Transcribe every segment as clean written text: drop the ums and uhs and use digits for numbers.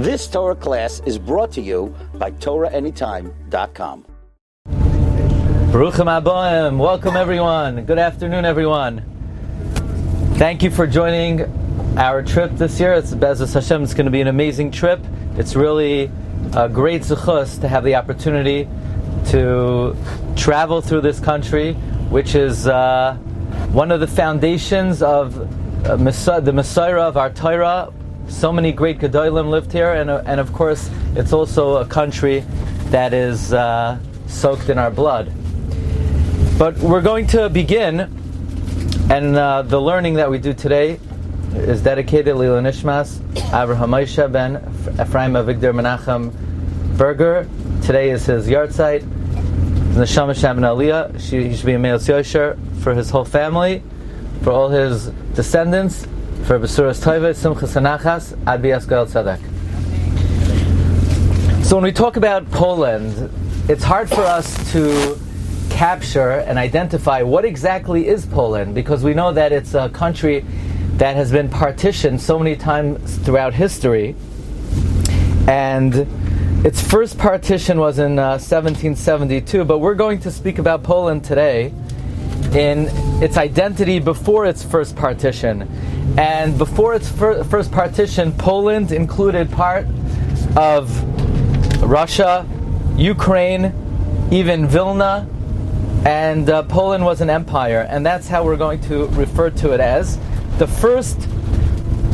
This Torah class is brought to you by TorahAnytime.com. Baruchim Aboim. Welcome everyone. Good afternoon everyone. Thank you for joining our trip this year. It's Be'ezus Hashem. It's going to be an amazing trip. It's really a great zechus to have the opportunity to travel through this country, which is one of the foundations of the Messiah of our Torah. So many great Gedolim lived here, and of course, it's also a country that is soaked in our blood. But we're going to begin, and the learning that we do today is dedicated to Lila Nishmas, Avraham Moshe ben Ephraim Avigdor Menachem Berger. Today is his yahrzeit. Neshama Shem Aliyah. He should be a Me'os Yosher for his whole family, for all his descendants, for Besuras Tova, Simchas Hanachas, Ad Bias Goel Tzedek. So when we talk about Poland, it's hard for us to capture and identify what exactly is Poland, because we know that it's a country that has been partitioned so many times throughout history, and its first partition was in 1772, but we're going to speak about Poland today in its identity before its first partition. And before its first partition, Poland included part of Russia, Ukraine, even Vilna, and Poland was an empire, and that's how we're going to refer to it as. The first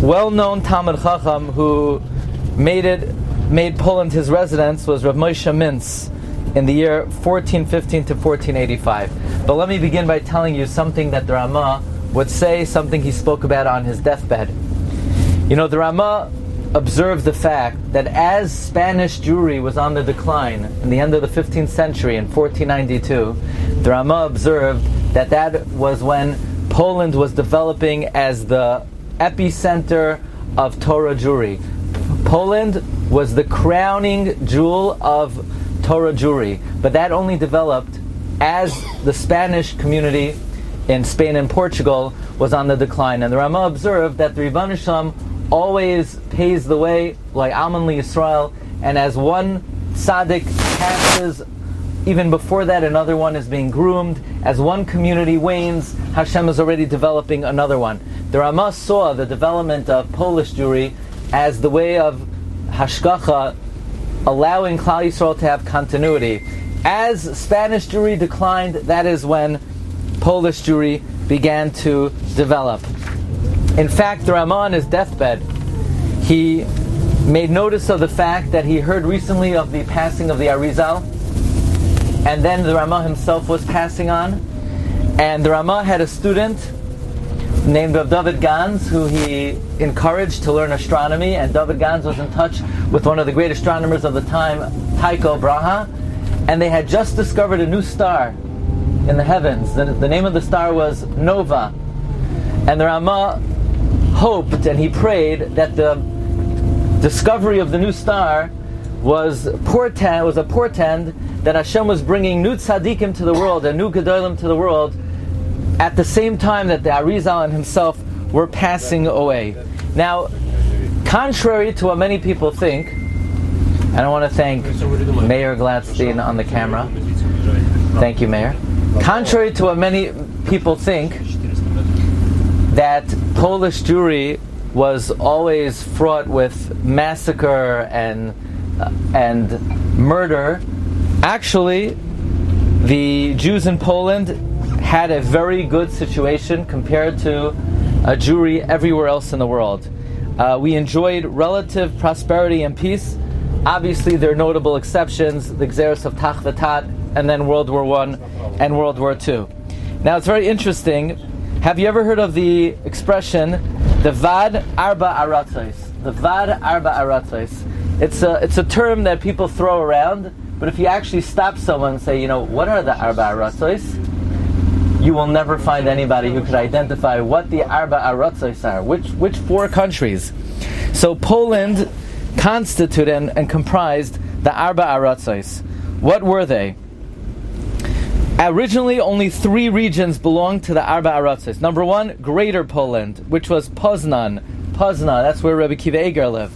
well-known Talmid Chacham who made Poland his residence was Rav Moshe Mintz in the year 1415 to 1485. But let me begin by telling you something that the Ramah would say, something he spoke about on his deathbed. You know, the Ramah observed the fact that as Spanish Jewry was on the decline in the end of the 15th century in 1492, the Ramah observed that was when Poland was developing as the epicenter of Torah Jewry. Poland was the crowning jewel of Torah Jewry, but that only developed as the Spanish community in Spain and Portugal was on the decline. And the Ramah observed that the Rebbeinu Shalom always pays the way, like Alman Li Yisrael, and as one tzaddik passes, even before that another one is being groomed. As one community wanes, Hashem is already developing another one. The Ramah saw the development of Polish Jewry as the way of hashgacha, allowing Klal Yisrael to have continuity. As Spanish Jewry declined, that is when Polish Jewry began to develop. In fact, the Ramah on his deathbed, he made notice of the fact that he heard recently of the passing of the Arizal, and then the Ramah himself was passing on, and the Ramah had a student named Rav David Gans, who he encouraged to learn astronomy, and David Gans was in touch with one of the great astronomers of the time, Tycho Brahe, and they had just discovered a new star in the heavens. The name of the star was Nova, and the Ramah hoped and he prayed that the discovery of the new star was a portend that Hashem was bringing new tzaddikim to the world and new gedolim to the world at the same time that the Arizal and himself were passing away. Now, contrary to what many people think, and I want to thank Mayor Glatstein on the camera. Thank you, Mayor. Contrary to what many people think, that Polish Jewry was always fraught with massacre and murder, actually, the Jews in Poland had a very good situation compared to Jewry everywhere else in the world. We enjoyed relative prosperity and peace. Obviously, there are notable exceptions, the Gzeros of Tach V'Tat, and then World War I and World War II. Now, it's very interesting. Have you ever heard of the expression, the Vad Arba Aratzos? The Vad Arba Aratzos. It's a term that people throw around, but if you actually stop someone and say, what are the Arba Aratzos? You will never find anybody who could identify what the Arba Aratzos are, which four countries. So Poland constituted and comprised the Arba Aratzos. What were they? Originally, only 3 regions belonged to the Arba Aratzos. Number 1, Greater Poland, which was Poznan. That's where Rabbi Akiva Eiger lived.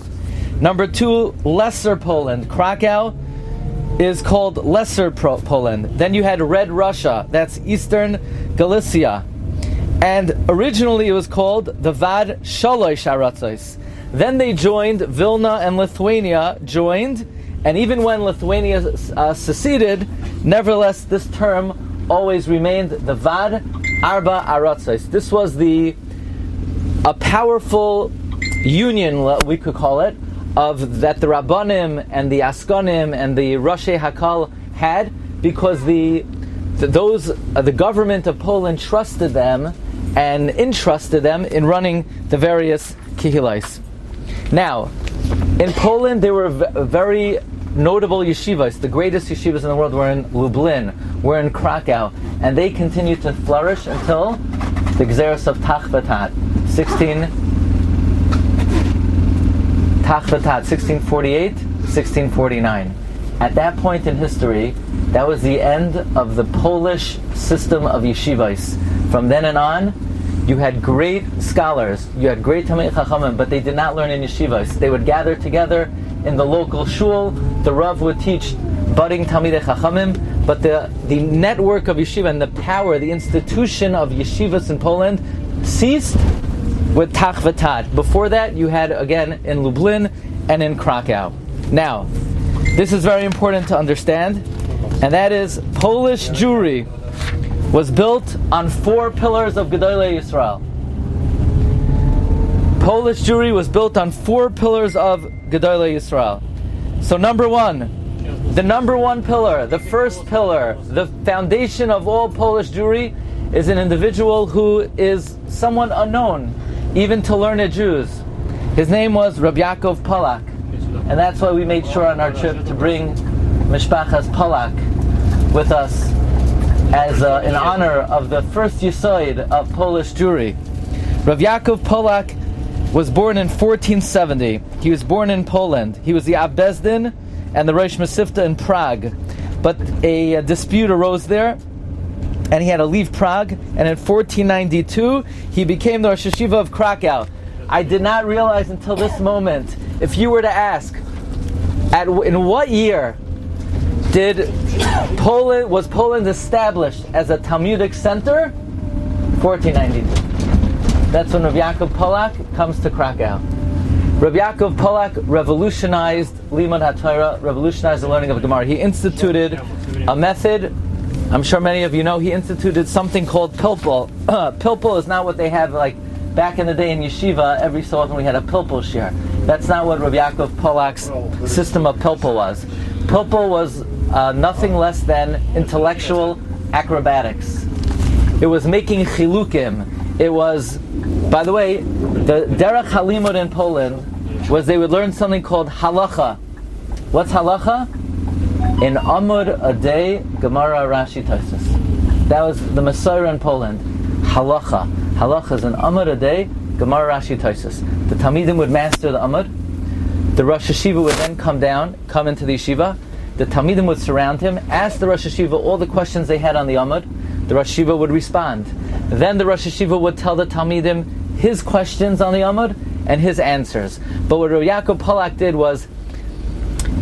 Number 2, Lesser Poland. Krakow is called Lesser Poland. Then you had Red Russia, that's Eastern Galicia. And originally it was called the Vad Shalosh Aratzos. Then they joined, Vilna and Lithuania joined, and even when Lithuania seceded, nevertheless this term always remained the Vad Arba Aratzos. This was a powerful union, we could call it, of that the Rabbanim and the Askonim and the Roshei Hakal had, because the government of Poland trusted them and entrusted them in running the various kihilais. Now, in Poland there were very notable yeshivas. The greatest yeshivas in the world were in Lublin, were in Krakow, and they continued to flourish until the Gzeros of Tachvatat, 1648, 1649. At that point in history, that was the end of the Polish system of yeshivas. From then on, you had great scholars, you had great Talmidei Chachamim, but they did not learn in yeshivas. They would gather together in the local shul. The Rav would teach budding Talmidei Chachamim, but the network of yeshiva and the power, the institution of yeshivas in Poland ceased with Tachvatat. Before that, you had again in Lublin and in Krakow. Now, this is very important to understand, and that is Polish Jewry was built on 4 pillars of Gedolei Yisrael. Polish Jewry was built on 4 pillars of Gedolei Yisrael. So number 1, the number 1 pillar, the first pillar, the foundation of all Polish Jewry is an individual who is somewhat unknown, even to learned Jews. His name was Rabbi Yaakov Pollak, and that's why we made sure on our trip to bring Mishpachas Pollak with us as in honor of the first Yesod of Polish Jewry. Rabbi Yaakov Pollak was born in 1470. He was born in Poland. He was the Ab Bezdin and the Rosh Mesivta in Prague. But a dispute arose there, and he had to leave Prague, and in 1492 he became the Rosh Yeshiva of Krakow. I did not realize until this moment, if you were to ask, in what year was Poland established as a Talmudic center? 1492. That's when Rabbi Yaakov Pollak comes to Krakow. Rabbi Yaakov Pollak revolutionized Limud HaTorah, revolutionized the learning of Gemara. He instituted a method. I'm sure many of you know he instituted something called pilpul. Pilpul is not what they have like back in the day in Yeshiva. Every so often we had a pilpul shir. That's not what Rabbi Yaakov Pollak's system of pilpul was. Pilpul was nothing less than intellectual acrobatics. It was making chilukim. It was, by the way, the derech halimud in Poland was they would learn something called halacha. What's halacha? In Amud a day, Gemara, Rashi, Tosfos. That was the Messiah in Poland. Halacha. Halacha is an Amud a day, Gemara, Rashi, Tosfos. The Talmidim would master the Amud. The Rosh Yeshiva would then come into the Yeshiva. The Talmidim would surround him, ask the Rosh Yeshiva all the questions they had on the Amud. The Rosh Yeshiva would respond. Then the Rosh Yeshiva would tell the Talmidim his questions on the Amud and his answers. But what Rabbi Yaakov Pollak did was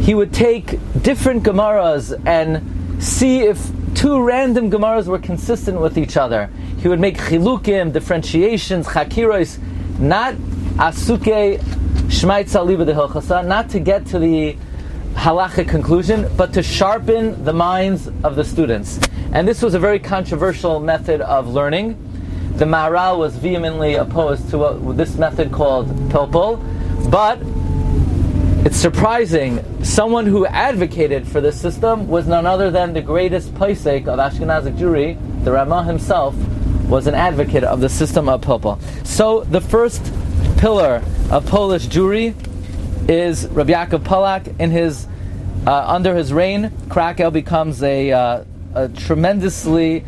he would take different Gemaras and see if 2 random Gemaras were consistent with each other. He would make chilukim, differentiations, chakiros, not asuke shmaitza liba de hilchasa, not to get to the halachic conclusion, but to sharpen the minds of the students. And this was a very controversial method of learning. The Maharal was vehemently opposed to this method called pilpul, but it's surprising, someone who advocated for this system was none other than the greatest posek of Ashkenazic Jewry. The Ramah himself was an advocate of the system of pilpul. So the first pillar of Polish Jewry is Rabbi Yaakov Pollak. Under his reign, Krakow becomes a tremendously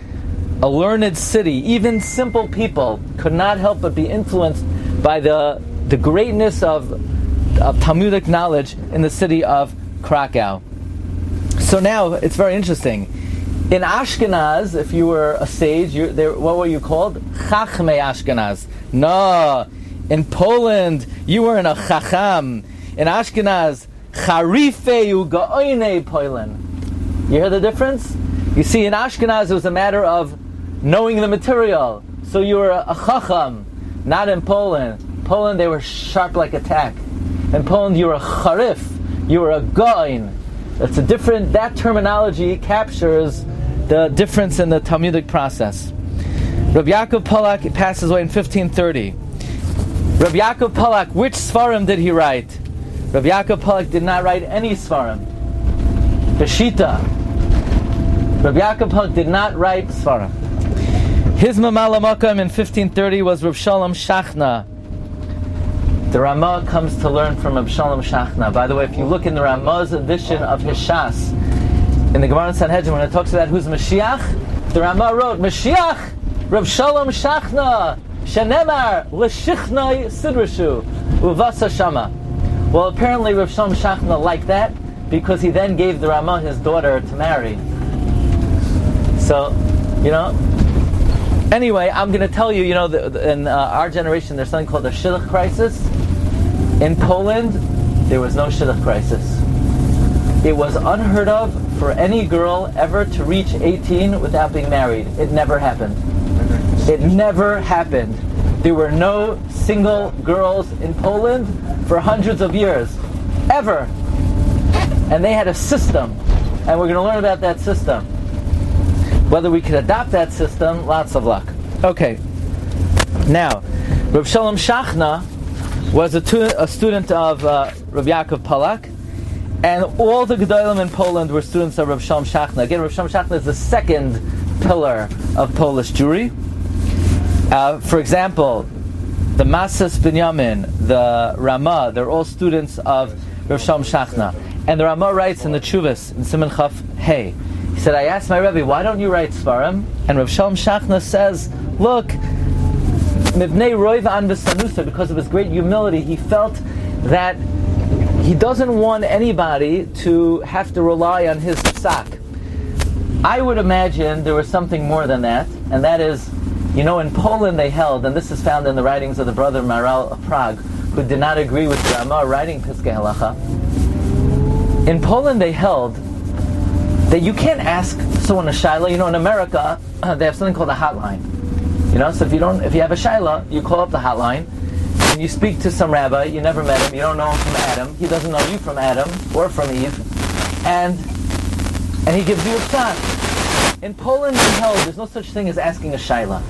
learned city. Even simple people could not help but be influenced by the greatness of Talmudic knowledge in the city of Krakow. So now it's very interesting. In Ashkenaz, if you were a sage, what were you called? Chachmei Ashkenaz. No, in Poland, you weren't a chacham. In Ashkenaz, Charifeu Ga'oinei Polen. You hear the difference? You see, in Ashkenaz it was a matter of knowing the material. So you were a chacham, not in Poland. Poland, they were sharp like a tack. In Poland, you were a charif, you were a goin. It's a different, that terminology captures the difference in the Talmudic process. Rabbi Yaakov Pollak passes away in 1530. Rabbi Yaakov Pollak, which Svarim did he write? Rabbi Yaakov Pollak did not write any Svarim. Beshita. Rabbi Yaakov Pollak did not write Svarim. His Mamala Makam in 1530 was Rav Shalom Shachna. The Ramah comes to learn from Rav Shalom Shachna. By the way, if you look in the Ramah's edition of his Shas, in the Gemara in Sanhedrin, when it talks about who's Mashiach, the Ramah wrote, Mashiach, Rav Shalom Shachna, Shenemar, L'shichnoi Sidrashu, Uvasa Shama. Well, apparently Rav Shalom Shachna liked that, because he then gave the Ramah his daughter to marry. So, anyway, I'm going to tell you, in our generation, there's something called the shidduch crisis. In Poland, there was no shidduch crisis. It was unheard of for any girl ever to reach 18 without being married. It never happened. It never happened. There were no single girls in Poland for hundreds of years. Ever. And they had a system. And we're going to learn about that system. Whether we could adopt that system, lots of luck. Okay. Now, Rav Shalom Shachna was a student of Rav Yaakov Pollak, and all the Gedolim in Poland were students of Rav Shalom Shachna. Again, Rav Shalom Shachna is the second pillar of Polish Jewry. For example, the Masas Binyamin, the Ramah, they're all students of Rav Shalom Shachna. And the Ramah writes in the Tshuvas, in Siman Chaf Hey, he said, I asked my Rebbe, why don't you write Svarim? And Rav Shalom Shachna says, look, Mibnei Roiv An V'Sanusa, because of his great humility, he felt that he doesn't want anybody to have to rely on his psak. I would imagine there was something more than that, and that is, in Poland they held, and this is found in the writings of the brother Maral of Prague, who did not agree with the Ramah writing Piskei Halacha. In Poland they held that you can't ask someone a shaila. In America, they have something called a hotline. So if you have a shaila, you call up the hotline, and you speak to some rabbi, you never met him, you don't know him from Adam, he doesn't know you from Adam, or from Eve, and he gives you a psak. In Poland, we held, there's no such thing as asking a shaila.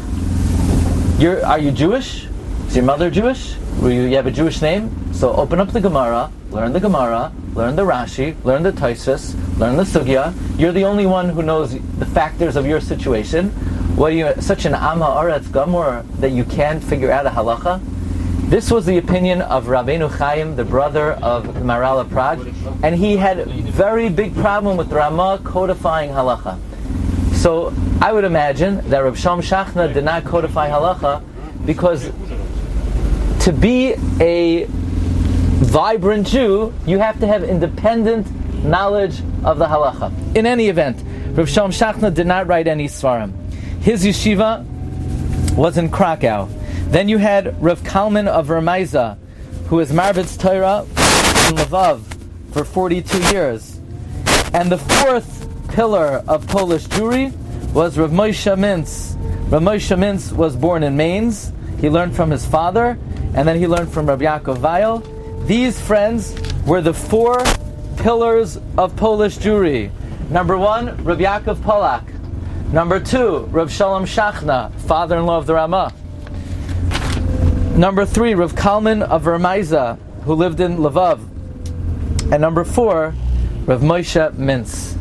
Are you Jewish? Is your mother Jewish? You have a Jewish name? So open up the Gemara, learn the Rashi, learn the Tosfos, learn the Sugya. You're the only one who knows the factors of your situation. What are you, such an Am Ha'aretz Gamor that you can't figure out a halacha? This was the opinion of Rabbeinu Chaim, the brother of the Maral of Prague, and he had a very big problem with Ramah codifying halacha. So I would imagine that Rav Shalom Shachna did not codify halacha because to be a vibrant Jew, you have to have independent knowledge of the halacha. In any event, Rav Shalom Shachna did not write any svarim. His yeshiva was in Krakow. Then you had Rav Kalman of Ramaiza, who was Marbitz Torah in Lvov for 42 years. And the fourth pillar of Polish Jewry was Rav Moshe Mintz. Rav Moshe Mintz was born in Mainz. He learned from his father, and then he learned from Rav Yaakov Weil. These friends were the four pillars of Polish Jewry. Number one, Rav Yaakov Pollak. Number two, Rav Shalom Shachna, father-in-law of the Ramah. Number three, Rav Kalman of Ramaiza, who lived in Lvov. And number four, Rav Moshe Mintz.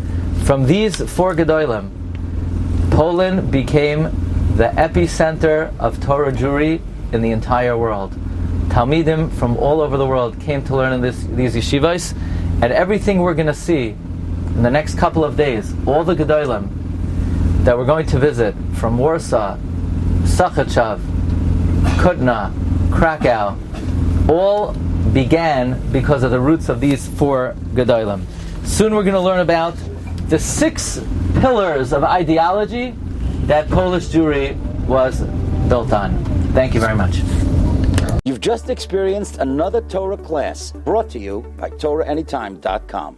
From these four Gedolim, Poland became the epicenter of Torah Jewry in the entire world. Talmidim from all over the world came to learn in these yeshivas, and everything we're going to see in the next couple of days, all the Gedolim that we're going to visit from Warsaw, Sachachav, Kutna, Krakow, all began because of the roots of these four Gedolim. Soon we're going to learn about the 6 pillars of ideology that Polish Jewry was built on. Thank you very much. You've just experienced another Torah class brought to you by TorahAnytime.com.